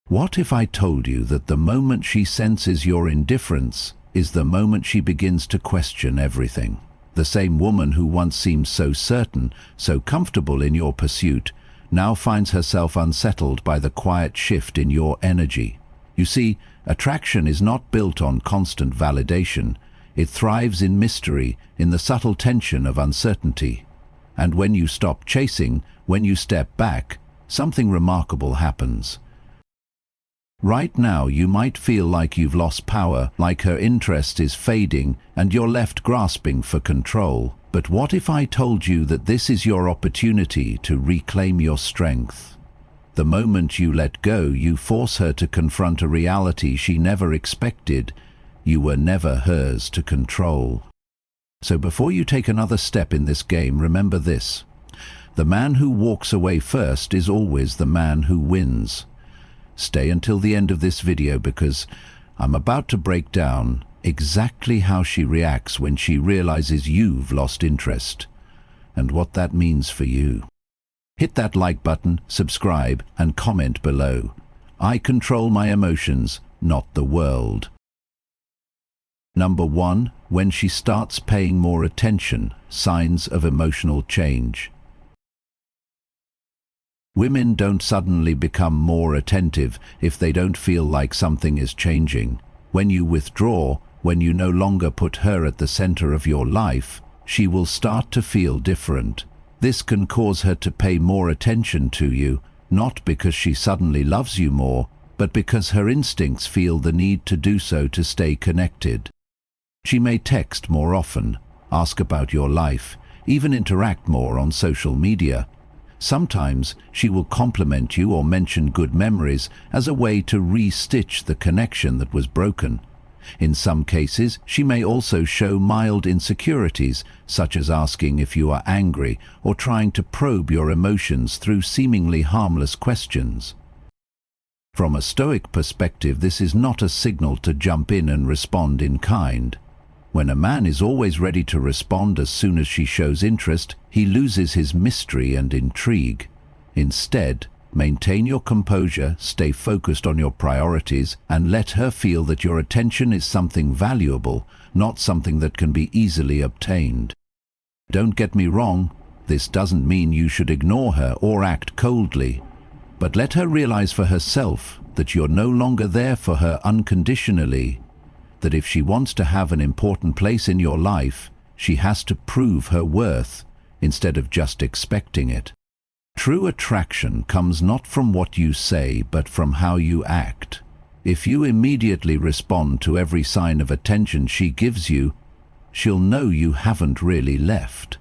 What if I told you that the moment she senses your indifference is the moment she begins to question everything? The same woman who once seemed so certain, so comfortable in your pursuit, now finds herself unsettled by the quiet shift in your energy. You see, attraction is not built on constant validation. It thrives in mystery, in the subtle tension of uncertainty. And when you stop chasing, when you step back, something remarkable happens. Right now you might feel like you've lost power, like her interest is fading and you're left grasping for control. But what if I told you that this is your opportunity to reclaim your strength? The moment you let go, you force her to confront a reality she never expected. You were never hers to control. So before you take another step in this game, remember this. The man who walks away first is always the man who wins. Stay until the end of this video because I'm about to break down exactly how she reacts when she realizes you've lost interest and what that means for you. Hit that like button, subscribe, and comment below. I control my emotions, not the world. Number 1. When she starts paying more attention, signs of emotional change. Women don't suddenly become more attentive if they don't feel like something is changing. When you withdraw, when you no longer put her at the center of your life, she will start to feel different. This can cause her to pay more attention to you, not because she suddenly loves you more, but because her instincts feel the need to do so to stay connected. She may text more often, ask about your life, even interact more on social media. Sometimes she will compliment you or mention good memories as a way to re-stitch the connection that was broken. In some cases, she may also show mild insecurities, such as asking if you are angry or trying to probe your emotions through seemingly harmless questions. From a Stoic perspective, this is not a signal to jump in and respond in kind. When a man is always ready to respond as soon as she shows interest, he loses his mystery and intrigue. Instead, maintain your composure, stay focused on your priorities, and let her feel that your attention is something valuable, not something that can be easily obtained. Don't get me wrong, this doesn't mean you should ignore her or act coldly, but let her realize for herself that you're no longer there for her unconditionally. That if she wants to have an important place in your life, she has to prove her worth instead of just expecting it. True attraction comes not from what you say, but from how you act. If you immediately respond to every sign of attention she gives you, she'll know you haven't really left.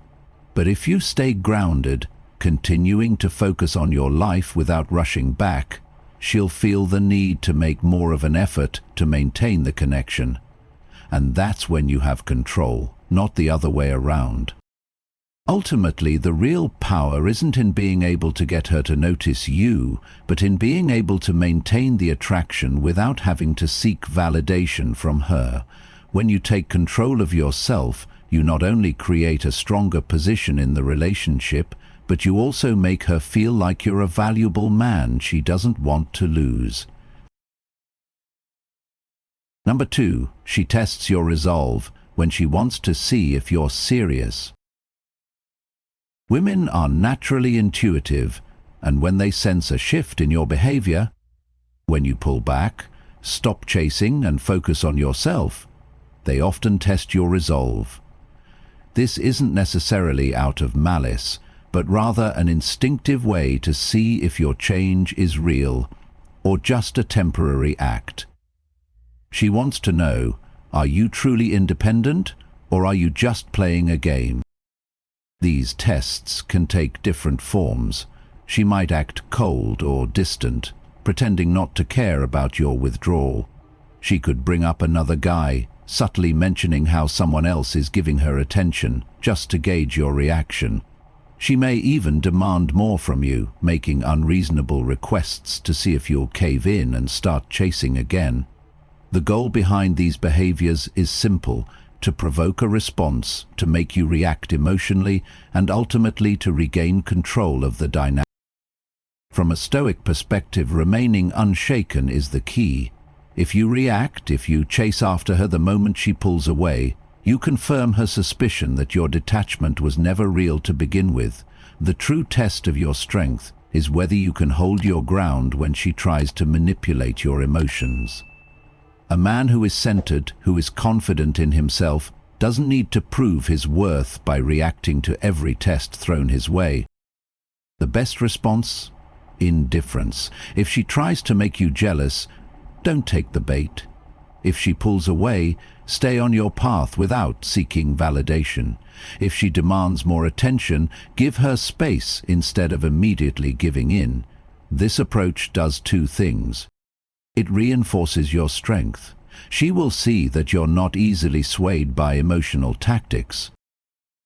But if you stay grounded, continuing to focus on your life without rushing back, she'll feel the need to make more of an effort to maintain the connection. And that's when you have control, not the other way around. Ultimately, the real power isn't in being able to get her to notice you, but in being able to maintain the attraction without having to seek validation from her. When you take control of yourself, you not only create a stronger position in the relationship, but you also make her feel like you're a valuable man she doesn't want to lose. Number 2, she tests your resolve when she wants to see if you're serious. Women are naturally intuitive, and when they sense a shift in your behavior, when you pull back, stop chasing and focus on yourself, they often test your resolve. This isn't necessarily out of malice, but rather an instinctive way to see if your change is real or just a temporary act. She wants to know, are you truly independent or are you just playing a game? These tests can take different forms. She might act cold or distant, pretending not to care about your withdrawal. She could bring up another guy, subtly mentioning how someone else is giving her attention, just to gauge your reaction. She may even demand more from you, making unreasonable requests to see if you'll cave in and start chasing again. The goal behind these behaviors is simple: to provoke a response, to make you react emotionally, and ultimately to regain control of the dynamic. From a Stoic perspective, remaining unshaken is the key. If you react, if you chase after her the moment she pulls away, you confirm her suspicion that your detachment was never real to begin with. The true test of your strength is whether you can hold your ground when she tries to manipulate your emotions. A man who is centered, who is confident in himself, doesn't need to prove his worth by reacting to every test thrown his way. The best response? Indifference. If she tries to make you jealous, don't take the bait. If she pulls away, stay on your path without seeking validation. If she demands more attention, give her space instead of immediately giving in. This approach does two things. It reinforces your strength. She will see that you're not easily swayed by emotional tactics.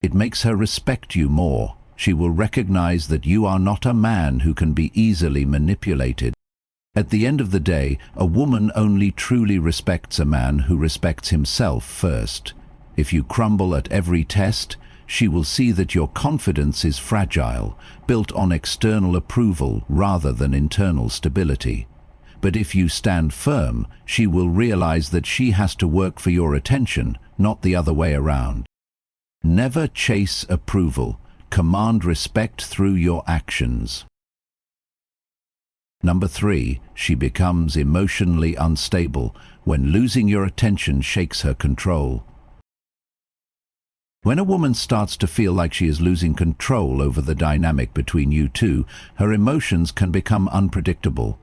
It makes her respect you more. She will recognize that you are not a man who can be easily manipulated. At the end of the day, a woman only truly respects a man who respects himself first. If you crumble at every test, she will see that your confidence is fragile, built on external approval rather than internal stability. But if you stand firm, she will realize that she has to work for your attention, not the other way around. Never chase approval. Command respect through your actions. Number 3, she becomes emotionally unstable when losing your attention shakes her control. When a woman starts to feel like she is losing control over the dynamic between you two, her emotions can become unpredictable.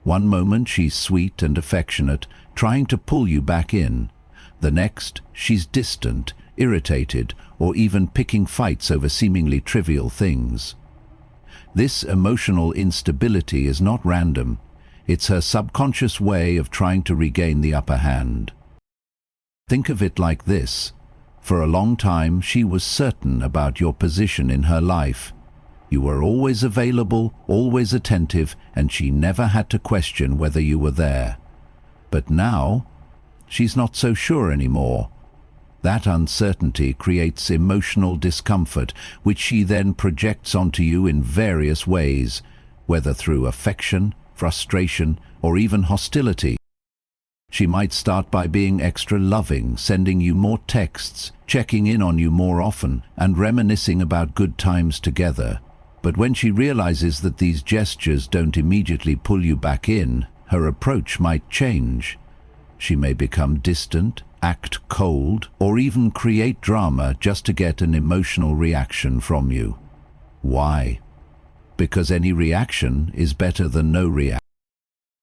One moment she's sweet and affectionate, trying to pull you back in. The next, she's distant, irritated, or even picking fights over seemingly trivial things. This emotional instability is not random. It's her subconscious way of trying to regain the upper hand. Think of it like this. For a long time, she was certain about your position in her life. You were always available, always attentive, and she never had to question whether you were there. But now, she's not so sure anymore. That uncertainty creates emotional discomfort, which she then projects onto you in various ways, whether through affection, frustration, or even hostility. She might start by being extra loving, sending you more texts, checking in on you more often, and reminiscing about good times together. But when she realizes that these gestures don't immediately pull you back in, her approach might change. She may become distant, act cold, or even create drama just to get an emotional reaction from you. Why? Because any reaction is better than no reaction.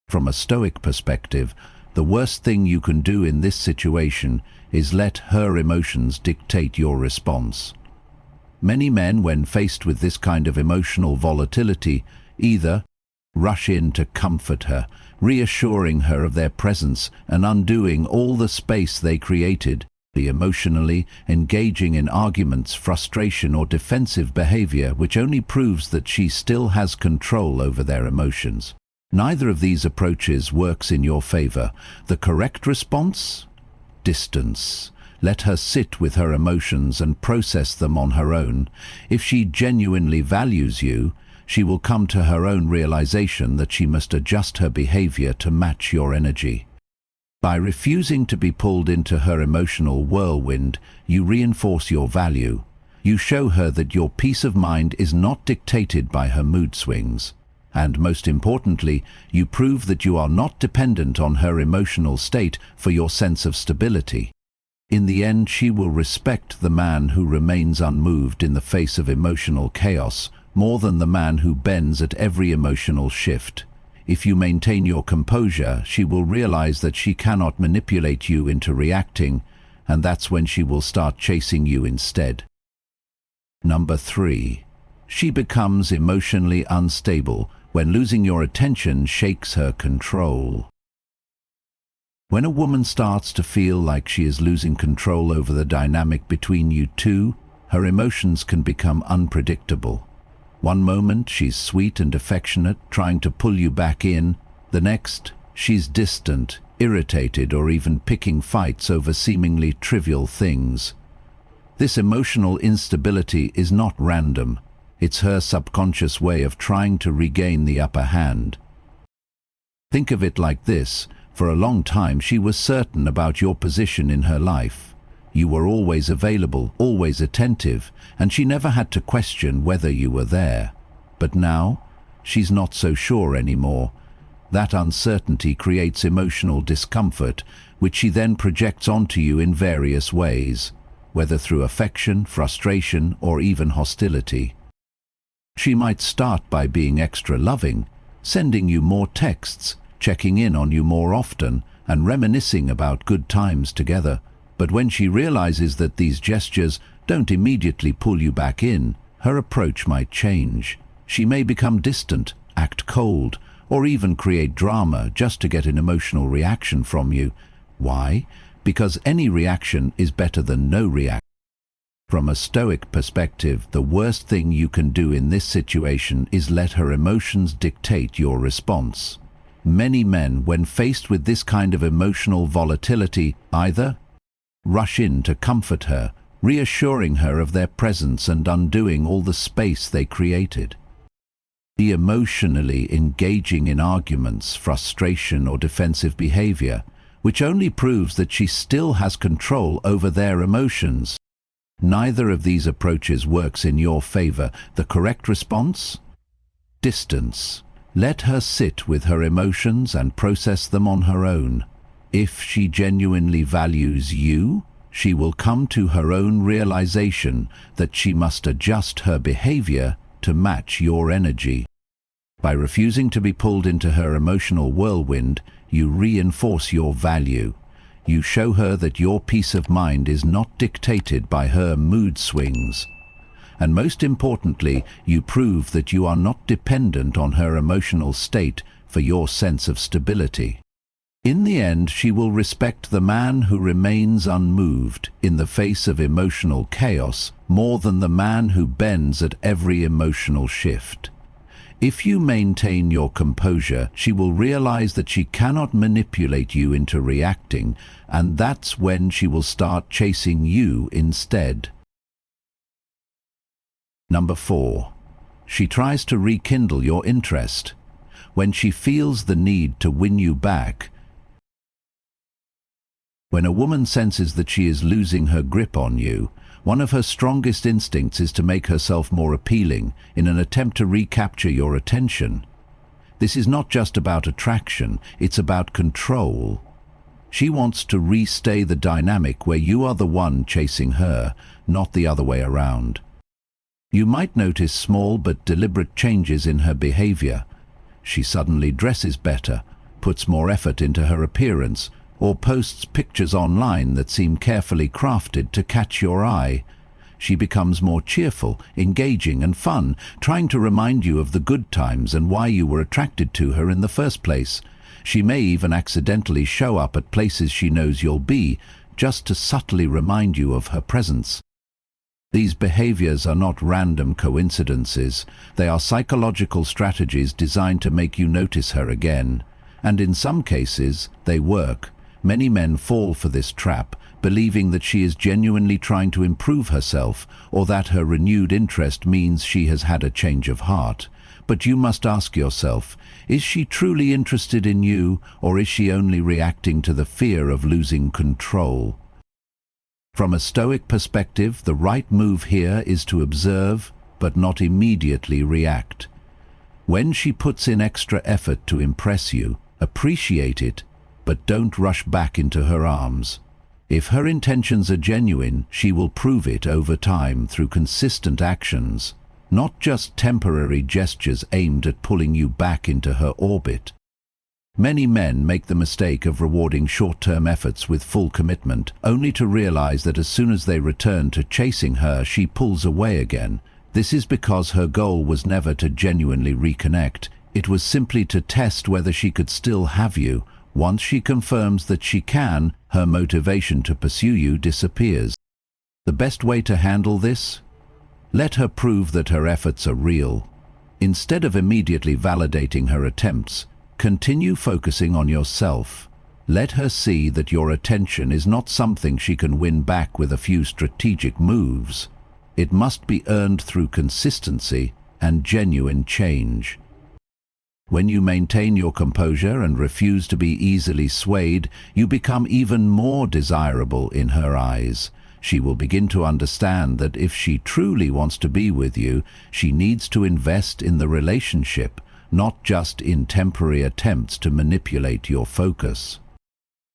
From a Stoic perspective, the worst thing you can do in this situation is let her emotions dictate your response. Many men, when faced with this kind of emotional volatility, either rush in to comfort her, reassuring her of their presence and undoing all the space they created, emotionally engaging in arguments, frustration, or defensive behavior, which only proves that she still has control over their emotions. Neither of these approaches works in your favor. The correct response? Distance. Let her sit with her emotions and process them on her own. If she genuinely values you, she will come to her own realization that she must adjust her behavior to match your energy. By refusing to be pulled into her emotional whirlwind, you reinforce your value. You show her that your peace of mind is not dictated by her mood swings. And most importantly, you prove that you are not dependent on her emotional state for your sense of stability. In the end, she will respect the man who remains unmoved in the face of emotional chaos, more than the man who bends at every emotional shift. If you maintain your composure, she will realize that she cannot manipulate you into reacting, and that's when she will start chasing you instead. Number 3. She becomes emotionally unstable when losing your attention shakes her control. When a woman starts to feel like she is losing control over the dynamic between you two, her emotions can become unpredictable. One moment she's sweet and affectionate, trying to pull you back in. The next, she's distant, irritated, or even picking fights over seemingly trivial things. This emotional instability is not random. It's her subconscious way of trying to regain the upper hand. Think of it like this. For a long time she was certain about your position in her life. You were always available, always attentive, and she never had to question whether you were there. But now, she's not so sure anymore. That uncertainty creates emotional discomfort, which she then projects onto you in various ways, whether through affection, frustration, or even hostility. She might start by being extra loving, sending you more texts, checking in on you more often, and reminiscing about good times together. But when she realizes that these gestures don't immediately pull you back in, her approach might change. She may become distant, act cold, or even create drama just to get an emotional reaction from you. Why? Because any reaction is better than no reaction. From a Stoic perspective, the worst thing you can do in this situation is let her emotions dictate your response. Many men, when faced with this kind of emotional volatility, either rush in to comfort her, reassuring her of their presence and undoing all the space they created. Be emotionally engaging in arguments, frustration, or defensive behavior, which only proves that she still has control over their emotions. Neither of these approaches works in your favor. The correct response? Distance. Let her sit with her emotions and process them on her own. If she genuinely values you, she will come to her own realization that she must adjust her behavior to match your energy. By refusing to be pulled into her emotional whirlwind, you reinforce your value. You show her that your peace of mind is not dictated by her mood swings. And most importantly, you prove that you are not dependent on her emotional state for your sense of stability. In the end, she will respect the man who remains unmoved in the face of emotional chaos more than the man who bends at every emotional shift. If you maintain your composure, she will realize that she cannot manipulate you into reacting, and that's when she will start chasing you instead. Number 4. She tries to rekindle your interest. When she feels the need to win you back. When a woman senses that she is losing her grip on you, one of her strongest instincts is to make herself more appealing in an attempt to recapture your attention. This is not just about attraction, it's about control. She wants to restay the dynamic where you are the one chasing her, not the other way around. You might notice small but deliberate changes in her behavior. She suddenly dresses better, puts more effort into her appearance, or posts pictures online that seem carefully crafted to catch your eye. She becomes more cheerful, engaging, and fun, trying to remind you of the good times and why you were attracted to her in the first place. She may even accidentally show up at places she knows you'll be, just to subtly remind you of her presence. These behaviors are not random coincidences. They are psychological strategies designed to make you notice her again. And in some cases, they work. Many men fall for this trap, believing that she is genuinely trying to improve herself, or that her renewed interest means she has had a change of heart. But you must ask yourself, is she truly interested in you, or is she only reacting to the fear of losing control? From a Stoic perspective, the right move here is to observe, but not immediately react. When she puts in extra effort to impress you, appreciate it, but don't rush back into her arms. If her intentions are genuine, she will prove it over time through consistent actions, not just temporary gestures aimed at pulling you back into her orbit. Many men make the mistake of rewarding short-term efforts with full commitment, only to realize that as soon as they return to chasing her, she pulls away again. This is because her goal was never to genuinely reconnect. It was simply to test whether she could still have you. Once she confirms that she can, her motivation to pursue you disappears. The best way to handle this? Let her prove that her efforts are real. Instead of immediately validating her attempts, continue focusing on yourself. Let her see that your attention is not something she can win back with a few strategic moves. It must be earned through consistency and genuine change. When you maintain your composure and refuse to be easily swayed, you become even more desirable in her eyes. She will begin to understand that if she truly wants to be with you, she needs to invest in the relationship, not just in temporary attempts to manipulate your focus.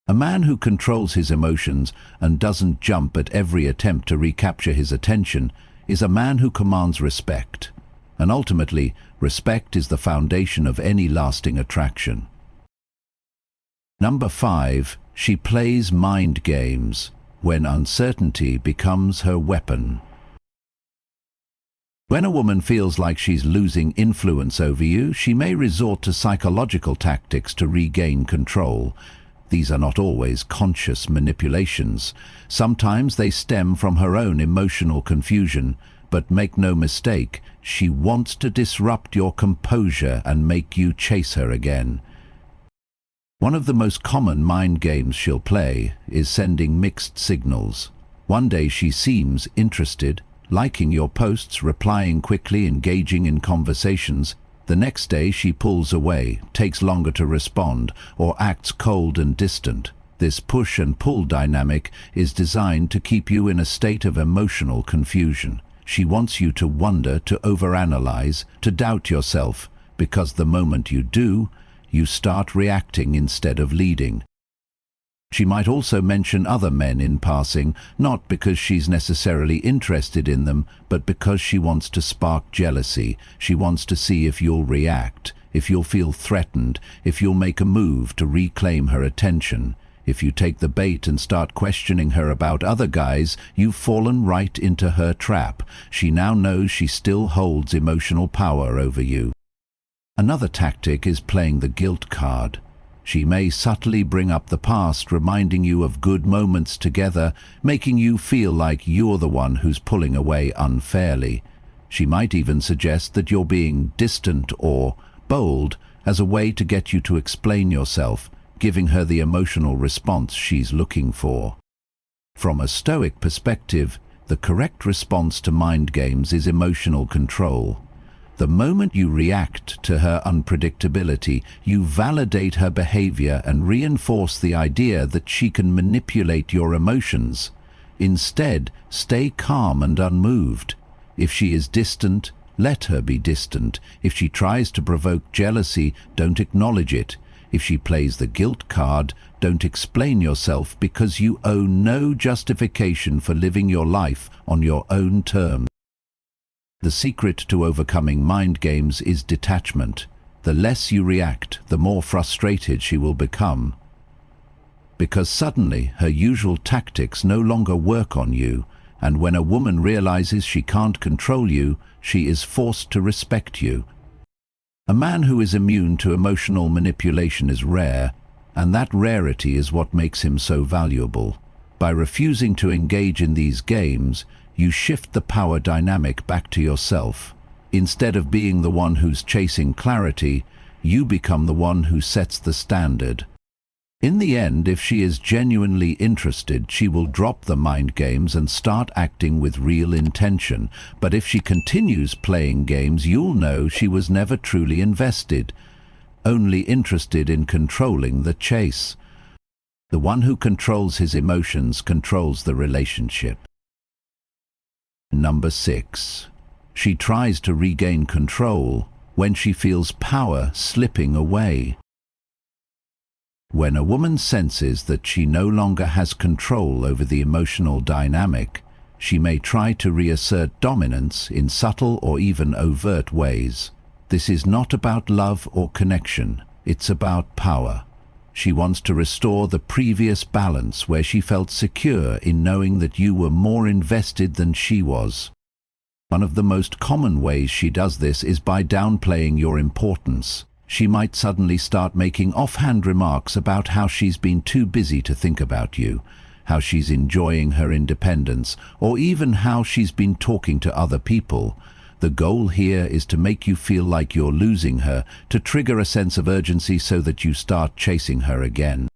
A man who controls his emotions and doesn't jump at every attempt to recapture his attention is a man who commands respect. And ultimately, respect is the foundation of any lasting attraction. Number 5, she plays mind games when uncertainty becomes her weapon. When a woman feels like she's losing influence over you, she may resort to psychological tactics to regain control. These are not always conscious manipulations. Sometimes they stem from her own emotional confusion, but make no mistake, she wants to disrupt your composure and make you chase her again. One of the most common mind games she'll play is sending mixed signals. One day she seems interested, liking your posts, replying quickly, engaging in conversations. The next day she pulls away, takes longer to respond, or acts cold and distant. This push and pull dynamic is designed to keep you in a state of emotional confusion. She wants you to wonder, to overanalyze, to doubt yourself, because the moment you do, you start reacting instead of leading. She might also mention other men in passing, not because she's necessarily interested in them, but because she wants to spark jealousy. She wants to see if you'll react, if you'll feel threatened, if you'll make a move to reclaim her attention. If you take the bait and start questioning her about other guys, you've fallen right into her trap. She now knows she still holds emotional power over you. Another tactic is playing the guilt card. She may subtly bring up the past, reminding you of good moments together, making you feel like you're the one who's pulling away unfairly. She might even suggest that you're being distant or bold as a way to get you to explain yourself, giving her the emotional response she's looking for. From a Stoic perspective, the correct response to mind games is emotional control. The moment you react to her unpredictability, you validate her behavior and reinforce the idea that she can manipulate your emotions. Instead, stay calm and unmoved. If she is distant, let her be distant. If she tries to provoke jealousy, don't acknowledge it. If she plays the guilt card, don't explain yourself, because you owe no justification for living your life on your own terms. The secret to overcoming mind games is detachment. The less you react, the more frustrated she will become. Because suddenly her usual tactics no longer work on you, and when a woman realizes she can't control you, she is forced to respect you. A man who is immune to emotional manipulation is rare, and that rarity is what makes him so valuable. By refusing to engage in these games, you shift the power dynamic back to yourself. Instead of being the one who's chasing clarity, you become the one who sets the standard. In the end, if she is genuinely interested, she will drop the mind games and start acting with real intention. But if she continues playing games, you'll know she was never truly invested, only interested in controlling the chase. The one who controls his emotions controls the relationship. Number 6. She tries to regain control when she feels power slipping away. When a woman senses that she no longer has control over the emotional dynamic, she may try to reassert dominance in subtle or even overt ways. This is not about love or connection, it's about power. She wants to restore the previous balance where she felt secure in knowing that you were more invested than she was. One of the most common ways she does this is by downplaying your importance. She might suddenly start making offhand remarks about how she's been too busy to think about you, how she's enjoying her independence, or even how she's been talking to other people. The goal here is to make you feel like you're losing her, to trigger a sense of urgency so that you start chasing her again.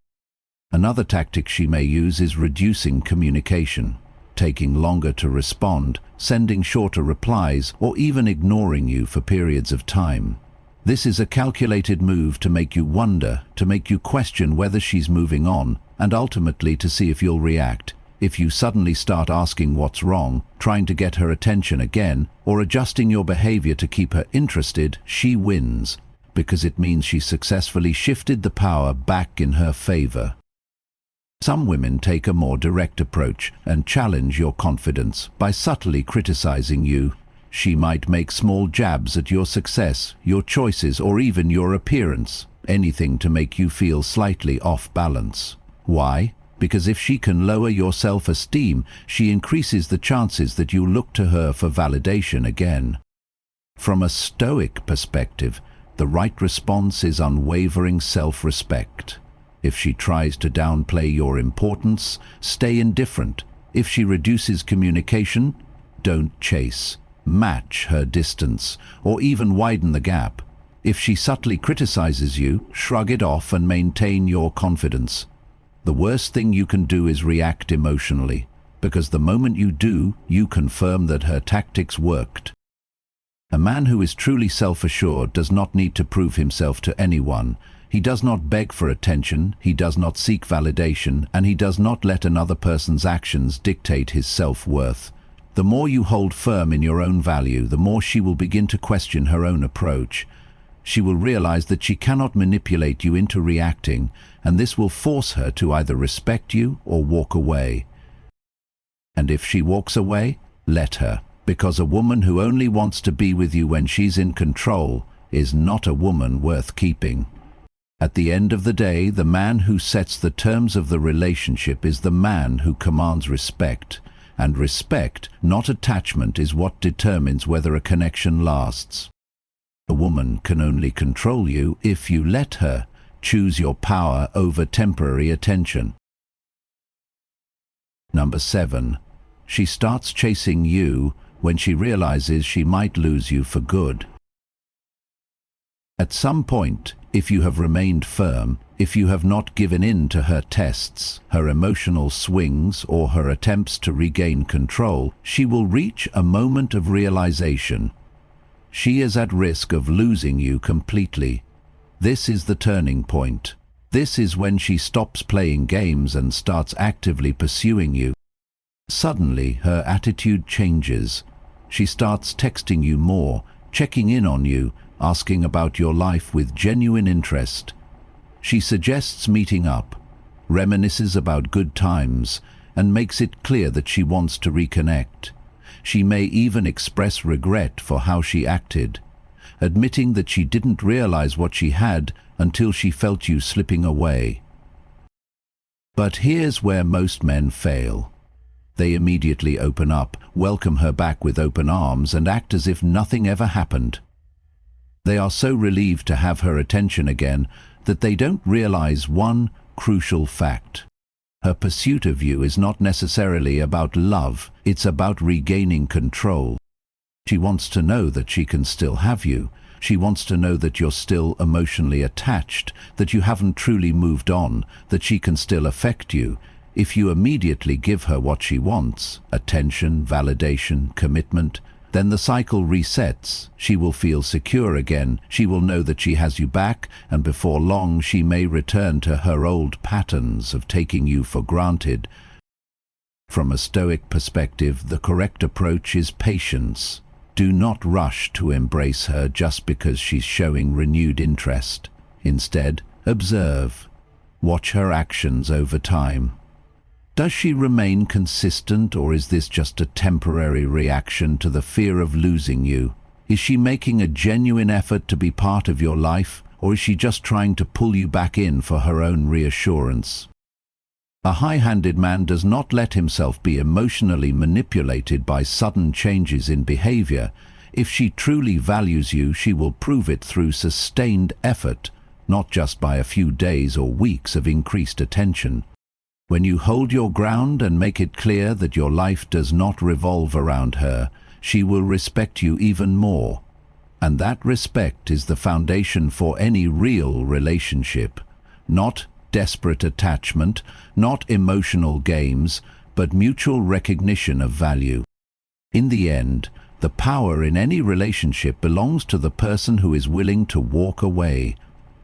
Another tactic she may use is reducing communication. taking longer to respond, sending shorter replies, or even ignoring you for periods of time. This is a calculated move to make you wonder, to make you question whether she's moving on, and ultimately to see if you'll react. If you suddenly start asking what's wrong, trying to get her attention again, or adjusting your behavior to keep her interested, she wins, because it means she successfully shifted the power back in her favor. Some women take a more direct approach and challenge your confidence by subtly criticizing you. She might make small jabs at your success, your choices, or even your appearance, anything to make you feel slightly off balance. Why? Because if she can lower your self-esteem, she increases the chances that you look to her for validation again. From a Stoic perspective, the right response is unwavering self-respect. If she tries to downplay your importance, stay indifferent. If she reduces communication, don't chase. Match her distance, or even widen the gap. If she subtly criticizes you, shrug it off and maintain your confidence. The worst thing you can do is react emotionally, because the moment you do, you confirm that her tactics worked. A man who is truly self-assured does not need to prove himself to anyone. He does not beg for attention, he does not seek validation, and he does not let another person's actions dictate his self-worth. The more you hold firm in your own value, the more she will begin to question her own approach. She will realize that she cannot manipulate you into reacting, and this will force her to either respect you or walk away. And if she walks away, let her, because a woman who only wants to be with you when she's in control is not a woman worth keeping. At the end of the day, the man who sets the terms of the relationship is the man who commands respect, and respect, not attachment, is what determines whether a connection lasts. A woman can only control you if you let her. Choose your power over temporary attention. Number 7. She starts chasing you when she realizes she might lose you for good. At some point, if you have remained firm, if you have not given in to her tests, her emotional swings, or her attempts to regain control, she will reach a moment of realization. She is at risk of losing you completely. This is the turning point. This is when she stops playing games and starts actively pursuing you. Suddenly, her attitude changes. She starts texting you more, checking in on you, asking about your life with genuine interest. She suggests meeting up, reminisces about good times, and makes it clear that she wants to reconnect. She may even express regret for how she acted, admitting that she didn't realize what she had until she felt you slipping away. But here's where most men fail. They immediately open up, welcome her back with open arms, and act as if nothing ever happened. They are so relieved to have her attention again that they don't realize one crucial fact. Her pursuit of you is not necessarily about love, it's about regaining control. She wants to know that she can still have you. She wants to know that you're still emotionally attached, that you haven't truly moved on, that she can still affect you. If you immediately give her what she wants, attention, validation, commitment, then the cycle resets. She will feel secure again, she will know that she has you back, and before long she may return to her old patterns of taking you for granted. From a Stoic perspective, the correct approach is patience. Do not rush to embrace her just because she's showing renewed interest. Instead, observe. Watch her actions over time. Does she remain consistent, or is this just a temporary reaction to the fear of losing you? Is she making a genuine effort to be part of your life, or is she just trying to pull you back in for her own reassurance? A high-handed man does not let himself be emotionally manipulated by sudden changes in behavior. If she truly values you, she will prove it through sustained effort, not just by a few days or weeks of increased attention. When you hold your ground and make it clear that your life does not revolve around her, she will respect you even more. And that respect is the foundation for any real relationship. Not desperate attachment, not emotional games, but mutual recognition of value. In the end, the power in any relationship belongs to the person who is willing to walk away.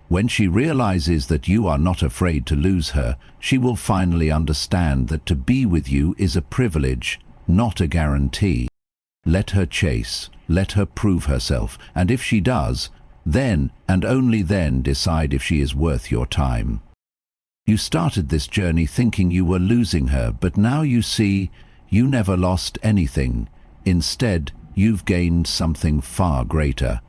When she realizes that you are not afraid to lose her, she will finally understand that to be with you is a privilege, not a guarantee. Let her chase, let her prove herself, and if she does, then and only then decide if she is worth your time. You started this journey thinking you were losing her, but now you see you never lost anything. Instead, you've gained something far greater: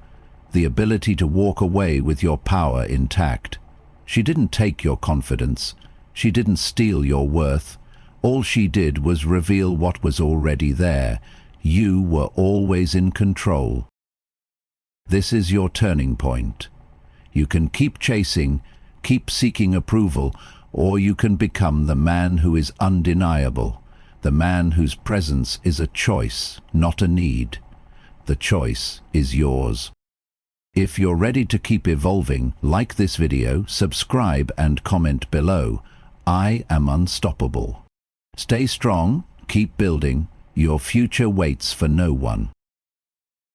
the ability to walk away with your power intact. She didn't take your confidence. She didn't steal your worth. All she did was reveal what was already there. You were always in control. This is your turning point. You can keep chasing, keep seeking approval, or you can become the man who is undeniable, the man whose presence is a choice, not a need. The choice is yours. If you're ready to keep evolving, like this video, subscribe and comment below. I am unstoppable. Stay strong, keep building. Your future waits for no one.